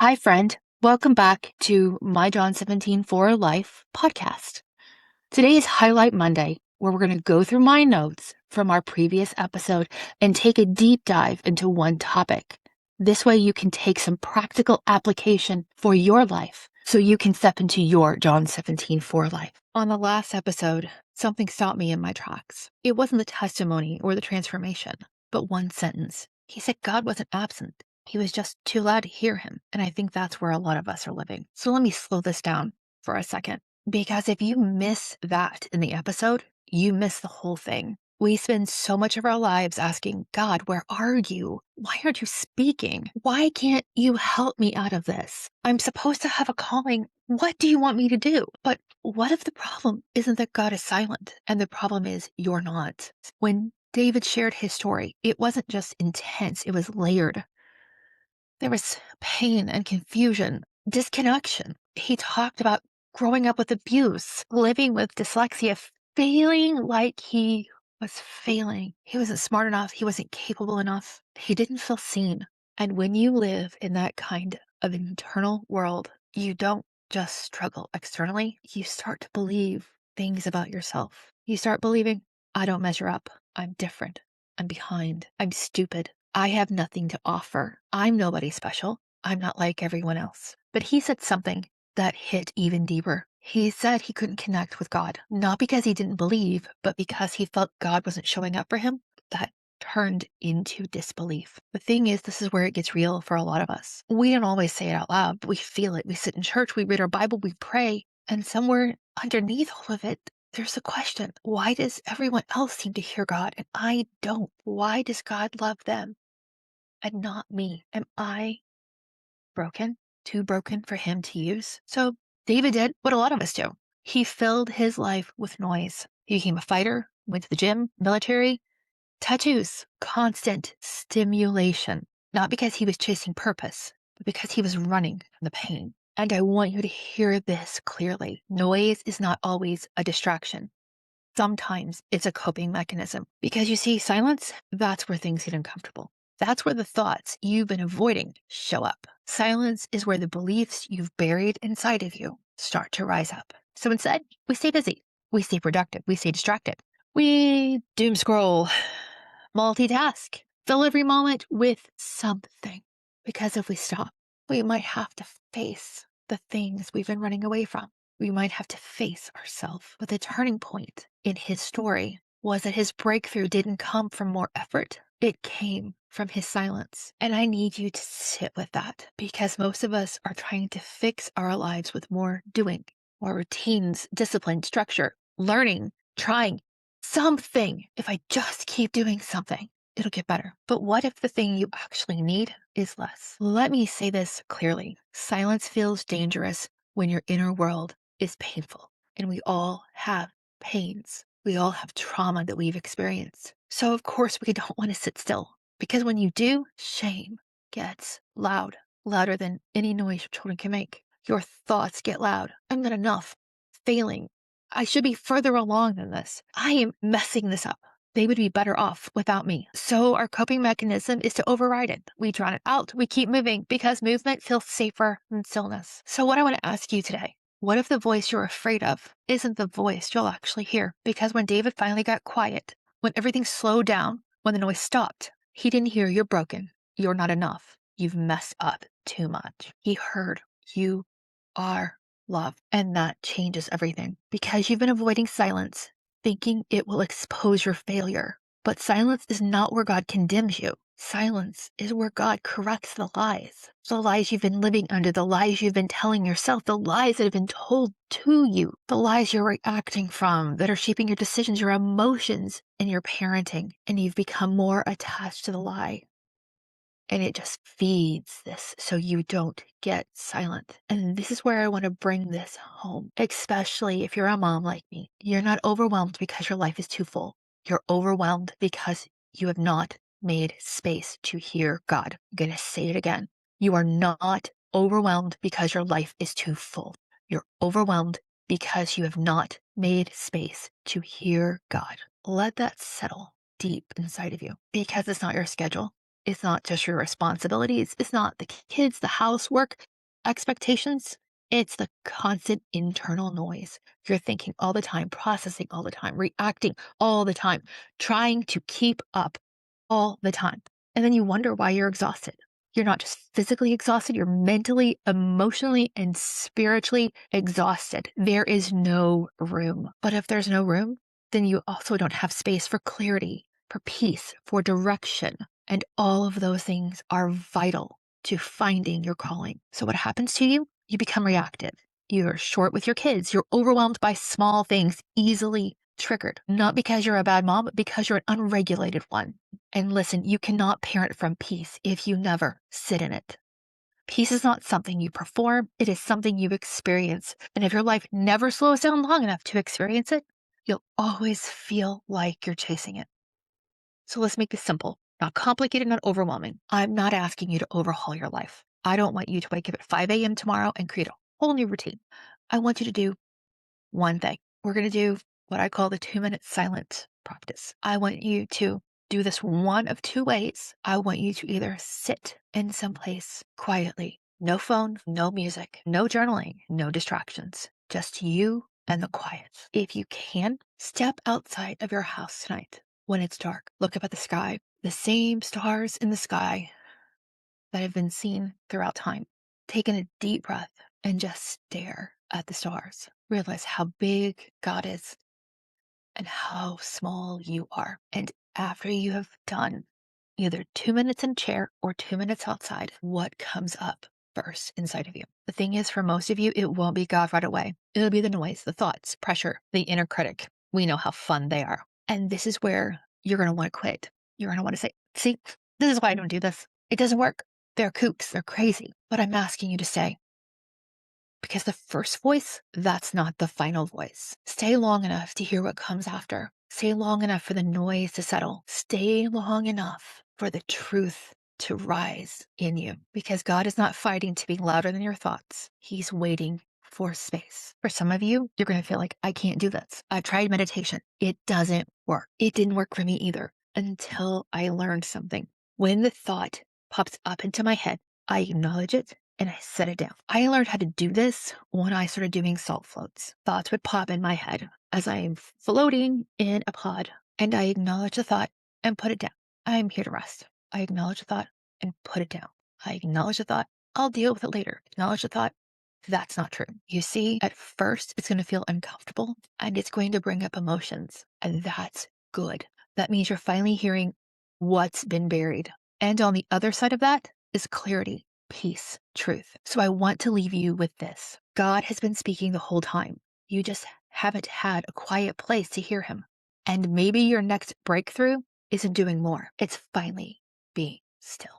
Hi, friend. Welcome back to my John 17 for Life podcast. Today is Highlight Monday, where we're going to go through my notes from our previous episode and take a deep dive into one topic. This way, you can take some practical application for your life so you can step into your John 17 for Life. On the last episode, something stopped me in my tracks. It wasn't the testimony or the transformation, but one sentence. He said God wasn't absent. He was just too loud to hear him. And I think that's where a lot of us are living. So let me slow this down for a second. Because if you miss that in the episode, you miss the whole thing. We spend so much of our lives asking, God, where are you? Why aren't you speaking? Why can't you help me out of this? I'm supposed to have a calling. What do you want me to do? But what if the problem isn't that God is silent and the problem is you're not? When David shared his story, it wasn't just intense, it was layered. There was pain and confusion, disconnection. He talked about growing up with abuse, living with dyslexia, feeling like he was failing. He wasn't smart enough. He wasn't capable enough. He didn't feel seen. And when you live in that kind of internal world, you don't just struggle externally. You start to believe things about yourself. You start believing, I don't measure up. I'm different. I'm behind. I'm stupid. I have nothing to offer. I'm nobody special. I'm not like everyone else. But he said something that hit even deeper. He said he couldn't connect with God, not because he didn't believe, but because he felt God wasn't showing up for him. That turned into disbelief. The thing is, this is where it gets real for a lot of us. We don't always say it out loud, but we feel it. We sit in church, we read our Bible, we pray, and somewhere underneath all of it, there's a question. Why does everyone else seem to hear God and I don't? Why does God love them and not me? Am I broken? Too broken for him to use? So David did what a lot of us do. He filled his life with noise. He became a fighter, went to the gym, military, tattoos, constant stimulation. Not because he was chasing purpose, but because he was running from the pain. And I want you to hear this clearly. Noise is not always a distraction. Sometimes it's a coping mechanism because you see, silence, that's where things get uncomfortable. That's where the thoughts you've been avoiding show up. Silence is where the beliefs you've buried inside of you start to rise up. So instead, we stay busy, we stay productive, we stay distracted. We doom scroll, multitask, fill every moment with something. Because if we stop, we might have to face the things we've been running away from. We might have to face ourselves. But the turning point in his story was that his breakthrough didn't come from more effort. It came from his silence. And I need you to sit with that because most of us are trying to fix our lives with more doing, more routines, discipline, structure, learning, trying something. If I just keep doing something, it'll get better. But what if the thing you actually need is less? Let me say this clearly. Silence feels dangerous when your inner world is painful. And we all have pains. We all have trauma that we've experienced. So of course we don't want to sit still because when you do, shame gets loud, louder than any noise your children can make. Your thoughts get loud. I'm not enough. Failing. I should be further along than this. I am messing this up. They would be better off without me. So our coping mechanism is to override it. We drown it out. We keep moving because movement feels safer than stillness. So what I want to ask you today, what if the voice you're afraid of isn't the voice you'll actually hear? Because when David finally got quiet, when everything slowed down, when the noise stopped, he didn't hear you're broken. You're not enough. You've messed up too much. He heard you are love. And that changes everything because you've been avoiding silence, thinking it will expose your failure. But silence is not where God condemns you. Silence is where God corrects the lies you've been living under, the lies you've been telling yourself, the lies that have been told to you, the lies you're reacting from that are shaping your decisions, your emotions, and your parenting. And you've become more attached to the lie. And it just feeds this so you don't get silent. And this is where I want to bring this home, especially if you're a mom like me. You're not overwhelmed because your life is too full. You're overwhelmed because you have not made space to hear God. I'm going to say it again. You are not overwhelmed because your life is too full. You're overwhelmed because you have not made space to hear God. Let that settle deep inside of you because it's not your schedule. It's not just your responsibilities. It's not the kids, the housework, expectations. It's the constant internal noise. You're thinking all the time, processing all the time, reacting all the time, trying to keep up all the time. And then you wonder why you're exhausted. You're not just physically exhausted, you're mentally, emotionally, and spiritually exhausted. There is no room. But if there's no room, then you also don't have space for clarity, for peace, for direction. And all of those things are vital to finding your calling. So what happens to you? You become reactive. You're short with your kids. You're overwhelmed by small things, easily triggered. Not because you're a bad mom, but because you're an unregulated one. And listen, you cannot parent from peace if you never sit in it. Peace is not something you perform, it is something you experience. And if your life never slows down long enough to experience it, you'll always feel like you're chasing it. So let's make this simple, not complicated, not overwhelming. I'm not asking you to overhaul your life. I don't want you to wake up at 5 a.m. tomorrow and create a whole new routine. I want you to do one thing. We're going to do what I call the 2-minute silent practice. I want you to do this one of two ways. I want you to either sit in some place quietly, no phone, no music, no journaling, no distractions, just you and the quiet. If you can, step outside of your house tonight when it's dark. Look up at the sky, the same stars in the sky that have been seen throughout time. Take in a deep breath and just stare at the stars. Realize how big God is and how small you are. And after you have done either 2 minutes in a chair or 2 minutes outside, what comes up first inside of you? The thing is, for most of you, it won't be God right away. It'll be the noise, the thoughts, pressure, the inner critic. We know how fun they are. And this is where you're going to want to quit. You're going to want to say, see, this is why I don't do this. It doesn't work. They're kooks. They're crazy. But I'm asking you to stay. Because the first voice, that's not the final voice. Stay long enough to hear what comes after. Stay long enough for the noise to settle. Stay long enough for the truth to rise in you. Because God is not fighting to be louder than your thoughts. He's waiting for space. For some of you, you're going to feel like, I can't do this. I've tried meditation. It doesn't work. It didn't work for me either until I learned something. When the thought pops up into my head, I acknowledge it and I set it down. I learned how to do this when I started doing salt floats. Thoughts would pop in my head as I'm floating in a pod, and I acknowledge the thought and put it down. I'm here to rest. I acknowledge the thought and put it down. I acknowledge the thought. I'll deal with it later. Acknowledge the thought. That's not true. You see, at first, it's going to feel uncomfortable and it's going to bring up emotions, and that's good. That means you're finally hearing what's been buried. And on the other side of that is clarity, peace, truth. So I want to leave you with this. God has been speaking the whole time. You just haven't had a quiet place to hear him. And maybe your next breakthrough isn't doing more. It's finally being still.